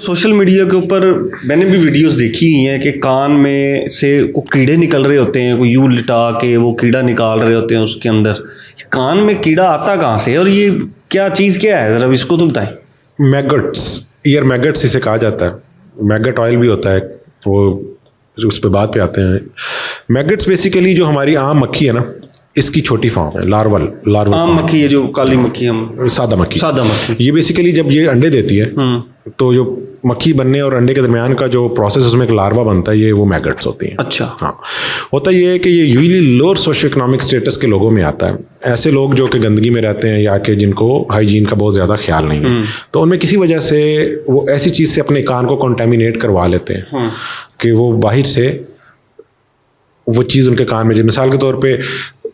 Social media के ऊपर मैंने भी वीडियोस देखी हुई हैं कि कान में से को कीड़े निकल रहे होते हैं, कोई यूं लिटा के वो कीड़ा निकाल रहे होते हैं उसके अंदर। कान में कीड़ा आता कहाँ से और ये क्या चीज़ क्या है, ज़रा इसको तो बताएं। मैगट्स, ईयर मैगट्स इसे कहा जाता है। मैगट ऑयल भी होता है, वो उस पर बात पे आते हैं। मैगट्स बेसिकली जो हमारी आम मक्खी है ना, इसकी छोटी फॉर्म है, लार्वल आम मक्खी है जो काली मक्खी, हम सादा मक्खी। ये बेसिकली जब ये अंडे देती है तो जो मक्खी बनने और अंडे के दरमियान का जो प्रोसेस, उसमें एक लार्वा बनता है, ये वो मैगट्स होती हैं। अच्छा। हाँ, होता ये है कि ये usually lower socio economic status के लोगों में आता है। ऐसे लोग जो कि गंदगी में रहते हैं या कि जिनको हाइजीन का बहुत ज़्यादा ख्याल नहीं है, तो उनमें किसी वजह से वो ऐसी चीज़ से अपने कान को कॉन्टेमिनेट करवा लेते हैं कि वो बाहर से वो चीज़ उनके कान में, मिसाल के तौर पर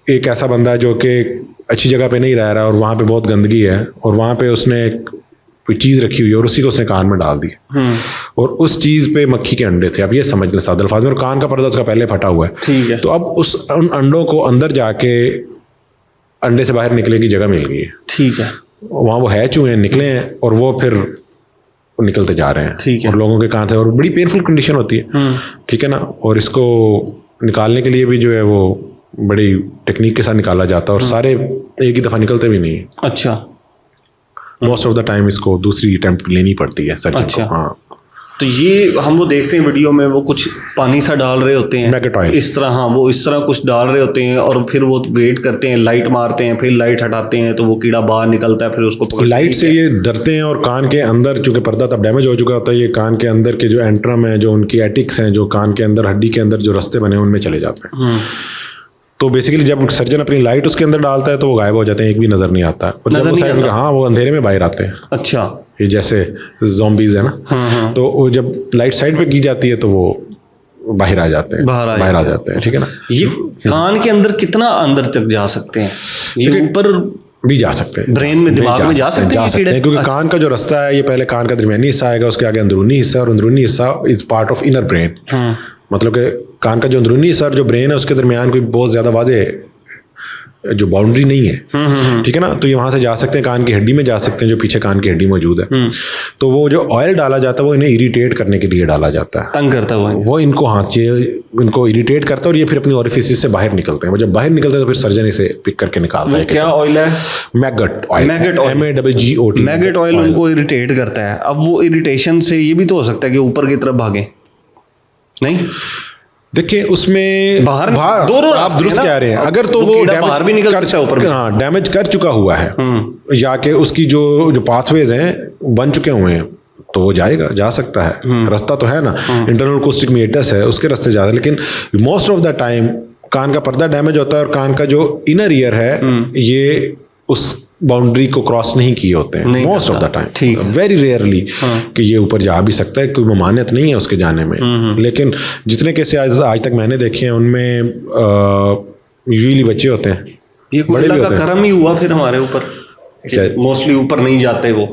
एक ऐसा बंदा है जो कि अच्छी जगह पे नहीं रह रहा और वहाँ पे बहुत गंदगी है और वहाँ पे उसने कोई चीज़ रखी हुई है और उसी को उसने कान में डाल दी और उस चीज़ पे मक्खी के अंडे थे। अब ये समझ लें सादे अल्फाज में, और कान का पर्दा उसका पहले फटा हुआ है, ठीक है। तो अब उन अंडों को अंदर जाके अंडे से बाहर निकले की जगह मिल गई है, ठीक है। वहाँ वो हैच हुए हैं, निकले हैं और वो फिर निकलते जा रहे हैं, ठीक है। और लोगों के कान से, और बड़ी पेनफुल कंडीशन होती है, ठीक है ना। और इसको निकालने के लिए भी जो है वो बड़ी टेक्निक के साथ निकाला जाता है और सारे एक ही दफ़ा निकलते भी नहीं है। अच्छा। मोस्ट ऑफ द टाइम इसको दूसरी अटेम्प्ट लेनी पड़ती है सर्जन को। हाँ, तो ये हम वो देखते हैं वीडियो में, वो कुछ पानी सा डाल रहे होते हैं, मैगट ऑयल इस तरह। हाँ, वो इस तरह कुछ डाल रहे होते हैं और फिर वो वेट करते हैं, लाइट मारते हैं, फिर लाइट हटाते हैं तो वो कीड़ा बाहर निकलता है, फिर उसको लाइट से ये डरते हैं। और कान के अंदर चूंकि पर्दा तब डैमेज हो चुका होता है, ये कान के अंदर के जो एंट्रम है, जो उनकी एटिक्स हैं, जो कान के अंदर हड्डी के अंदर जो रास्ते बने हैं, उनमें चले जाते हैं। तो बेसिकली जब सर्जन अपनी लाइट उसके अंदर डालता है तो वो गायब हो जाते हैं, एक भी नज़र नहीं आता। और जब वो साइड, हाँ, वो अंधेरे में बाहर आते हैं। अच्छा। ये जैसे ज़ॉम्बीज़ है ना, तो वो जब लाइट साइड पे की जाती है तो वो बाहर आ जाते हैं, बाहर आ जाते हैं, ठीक है ना। ये कान के अंदर कितना अंदर तक जा सकते हैं? ये ऊपर भी जा सकते हैं, ब्रेन में, दिमाग में जा सकते हैं, क्योंकि कान का जो रास्ता है, ये पहले कान का दरमियानी हिस्सा आएगा, उसके आगे अंदरूनी हिस्सा, और अंदरूनी हिस्सा is part of inner brain. मतलब कि कान का जो अंदरूनी हिस्सा, जो ब्रेन है, उसके दरमियान कोई बहुत ज़्यादा वाज़े जो बाउंड्री नहीं है, ठीक है ना। तो ये वहाँ से जा सकते हैं, कान की हड्डी में जा सकते हैं, जो पीछे कान की हड्डी मौजूद है। तो वो जो ऑयल डाला जाता है वो इन्हें इरिटेट करने के लिए डाला जाता है, तंग करता है वो इनको, हाँ, इनको इरिटेट करता है और ये फिर अपनी ओरिफिस से बाहर निकलते हैं। वो जब बाहर निकलते हैं तो फिर सर्जन इसे पिक करके निकालता है। क्या ऑयल है? Maggot oil, MAGGOT। Maggot oil उनको इरिटेट करता है। अब वो इरिटेशन से ये भी तो हो सकता है कि ऊपर की तरफ भागे, नहीं? देखिए, उसमें बाहर दोनों आप दुरुस्त कह रहे हैं। अगर तो वो बाहर भी निकल सकता है, ऊपर, हाँ, डैमेज कर चुका हुआ है या कि उसकी जो पाथवेज हैं बन चुके हुए हैं, तो वो जा सकता है। रास्ता तो है ना, इंटरनल अकॉस्टिक मीटर्स है, उसके रास्ते जाता है। लेकिन मोस्ट ऑफ द टाइम कान का पर्दा डैमेज होता है और कान का जो इनर ईयर है, ये उस बाउंड्री को क्रॉस नहीं किए होते हैं most of the time. Very rarely कि ये ऊपर जा भी सकता है, कोई ममानियत नहीं है उसके जाने में। लेकिन जितने केस आज तक मैंने देखे हैं, उनमें यूजुअली बच्चे होते हैं। ये बड़े का करम ही हुआ फिर हमारे ऊपर, मोस्टली ऊपर नहीं जाते। वो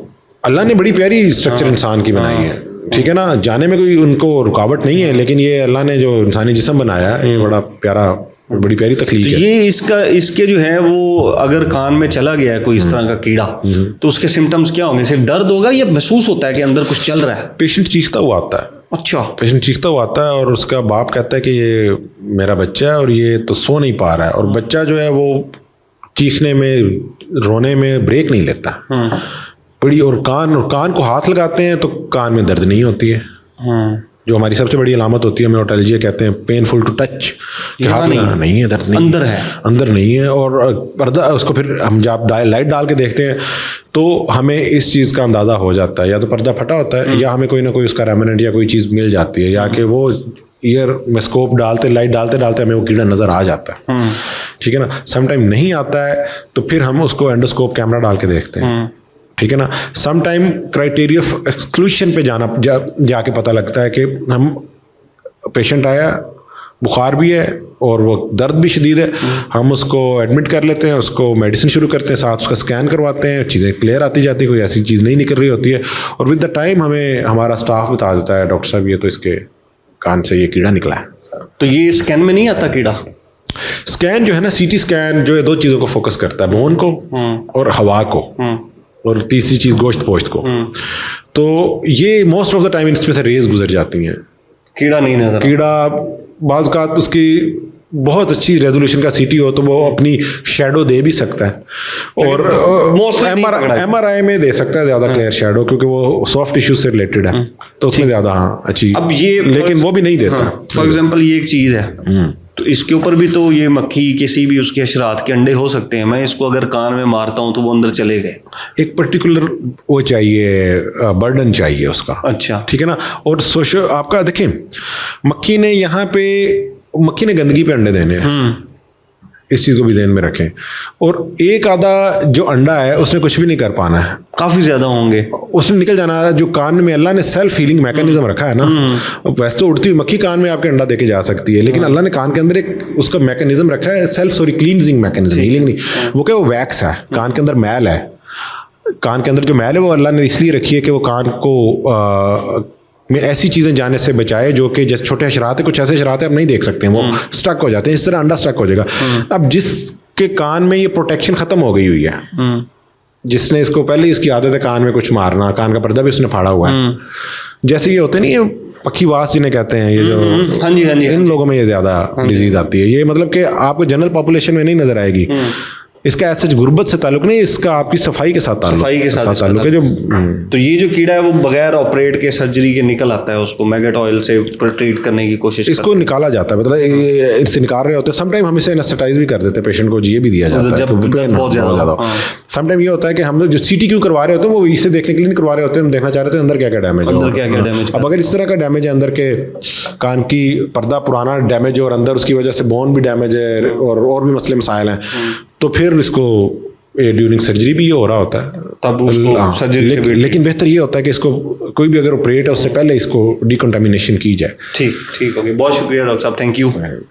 अल्लाह ने बड़ी प्यारी स्ट्रक्चर इंसान की बनाई है, ठीक है ना। जाने में कोई उनको रुकावट नहीं है, लेकिन ये अल्लाह ने जो इंसानी जिस्म बनाया है, ये बड़ा प्यारा, बड़ी प्यारी तकलीफ है। ये इसके जो है वो, अगर कान में चला गया है कोई इस तरह का कीड़ा, तो उसके सिम्टम्स क्या होंगे? सिर्फ दर्द होगा या महसूस होता है कि अंदर कुछ चल रहा है? पेशेंट चीखता हुआ आता है। अच्छा। पेशेंट चीखता हुआ आता है और उसका बाप कहता है कि ये मेरा बच्चा है और ये तो सो नहीं पा रहा है। और बच्चा जो है वो चीखने में, रोने में ब्रेक नहीं लेता बड़ी। और कान को हाथ लगाते हैं तो कान में दर्द नहीं होती है, जो हमारी सबसे बड़ी अलामत होती है, हमें ओटैल्जिया कहते हैं, पेनफुल टू टच, हाथ नहीं है, दर्द नहीं, अंदर नहीं है। और पर्दा, उसको फिर हम जब लाइट डाल के देखते हैं तो हमें इस चीज़ का अंदाज़ा हो जाता है, या तो पर्दा फटा होता है या हमें कोई ना कोई उसका रेमिनेंट या कोई चीज़ मिल जाती है, या कि वो ईयर में स्कोप डालते, लाइट डालते हमें वो कीड़ा नज़र आ जाता है, ठीक है ना। समटाइम नहीं आता है तो फिर हम उसको एंडोस्कोप कैमरा डाल के देखते हैं, ठीक है ना। Some time criteria of exclusion पे जाके पता लगता है कि हम पेशेंट आया, बुखार भी है और वो दर्द भी शदीद है, हम उसको एडमिट कर लेते हैं, उसको मेडिसिन शुरू करते हैं, साथ उसका स्कैन करवाते हैं, चीज़ें क्लियर आती जाती है, कोई ऐसी चीज़ नहीं निकल रही होती है। और विद द टाइम हमें हमारा स्टाफ बता देता है, डॉक्टर साहब ये तो इसके कान से ये कीड़ा निकला है। तो ये स्कैन में नहीं आता कीड़ा? स्कैन जो है ना, CT स्कैन जो है, दो चीज़ों को फोकस करता है, बोन को और हवा को। और तीसरी चीज़ गोश्त पोश्त को। तो ये मोस्ट ऑफ द टाइम इसमें से रेज गुजर जाती हैं। कीड़ा नहीं नजर कीड़ा बाज़ का उसकी बहुत अच्छी रेजोल्यूशन का सीटी हो तो वो अपनी शेडो दे भी सकता है, और MRI में दे सकता है ज़्यादा क्लियर शेडो, क्योंकि वो सॉफ्ट टिश्यू से रिलेटेड है, तो उसमें ज़्यादा अच्छी। अब ये लेकिन वो भी नहीं देता। फॉर एग्जांपल ये एक चीज़ है, तो इसके ऊपर भी तो ये मक्खी किसी भी उसके अशरात के अंडे हो सकते हैं। मैं इसको अगर कान में मारता हूँ तो वो अंदर चले गए। एक पर्टिकुलर वो चाहिए, बर्डन चाहिए उसका। अच्छा, ठीक है ना। और सोशल आपका देखें, मक्खी ने गंदगी पे अंडे देने हैं, इस चीज़ को भी ध्यान में रखें। और एक आधा जो अंडा है उसने कुछ भी नहीं कर पाना है, काफ़ी ज़्यादा होंगे, उसने निकल जाना है। जो कान में अल्लाह ने सेल्फ हीलिंग मैकेनिज्म रखा है ना, वैसे तो उड़ती हुई मक्खी कान में आपके अंडा देके जा सकती है, लेकिन अल्लाह ने कान के अंदर एक उसका मैकेनिज्म रखा है, क्लींजिंग मैकेनिज्म, हीलिंग नहीं। वो क्या, वो वैक्स है, कान के अंदर मैल है। कान के अंदर जो मैल है वो अल्लाह ने इसलिए रखी है कि वो कान को में ऐसी चीज़ें जाने से बचाए जो कि जैसे छोटे हशरात है, कुछ ऐसे हशरात है आप नहीं देख सकते हैं, वो स्टक हो जाते हैं, इस तरह अंडा स्टक हो जाएगा। अब जिसके कान में ये प्रोटेक्शन ख़त्म हो गई हुई है, जिसने इसको पहले इसकी आदत है कान में कुछ मारना, कान का पर्दा भी उसने फाड़ा हुआ है, जैसे ये होते नहीं, ये पक्षीवास जिन्हें कहते हैं, ये जो हाँ जी, इन लोगों में ये ज़्यादा डिजीज़ आती है। ये मतलब कि आपको जनरल पॉपुलेशन में नहीं नज़र आएगी। इसका ऐसा गुर्बत से ताल्लुक नहीं, इसका आपकी सफाई के साथ ताल्लुक है। जो तो ये जो कीड़ा है वो बगैर ऑपरेट के सर्जरी के निकल आता है, उसको मैगेट ऑयल से ट्रीट करने की कोशिश इसको निकाला जाता है, मतलब इससे निकाल रहे होते हैं। समटाइम हम इसे एनेस्थेटाइज भी कर देते हैं, पेशेंट को ये भी दिया जाता है बहुत ज़्यादा। समटाइम ये होता है कि हम लोग जो CT क्यों करवा रहे होते हैं वो इसे देखने के लिए नहीं करवा रहे होते हैं, हम देखना चाह रहे थे अंदर क्या क्या डैमेज है। अब अगर इस तरह का डैमेज है, अंदर के कान की पर्दा पुराना डैमेज है और अंदर उसकी वजह से बोन भी डैमेज है और भी मसले मसाइल हैं, तो फिर इसको ड्यूरिंग सर्जरी भी ये हो रहा होता है, तब उसको सर्जरी। लेकिन बेहतर ये होता है कि इसको कोई भी अगर ऑपरेट है उससे पहले इसको डिकंटामिनेशन की जाए। ठीक हो गया, बहुत शुक्रिया डॉक्टर साहब, थैंक यू।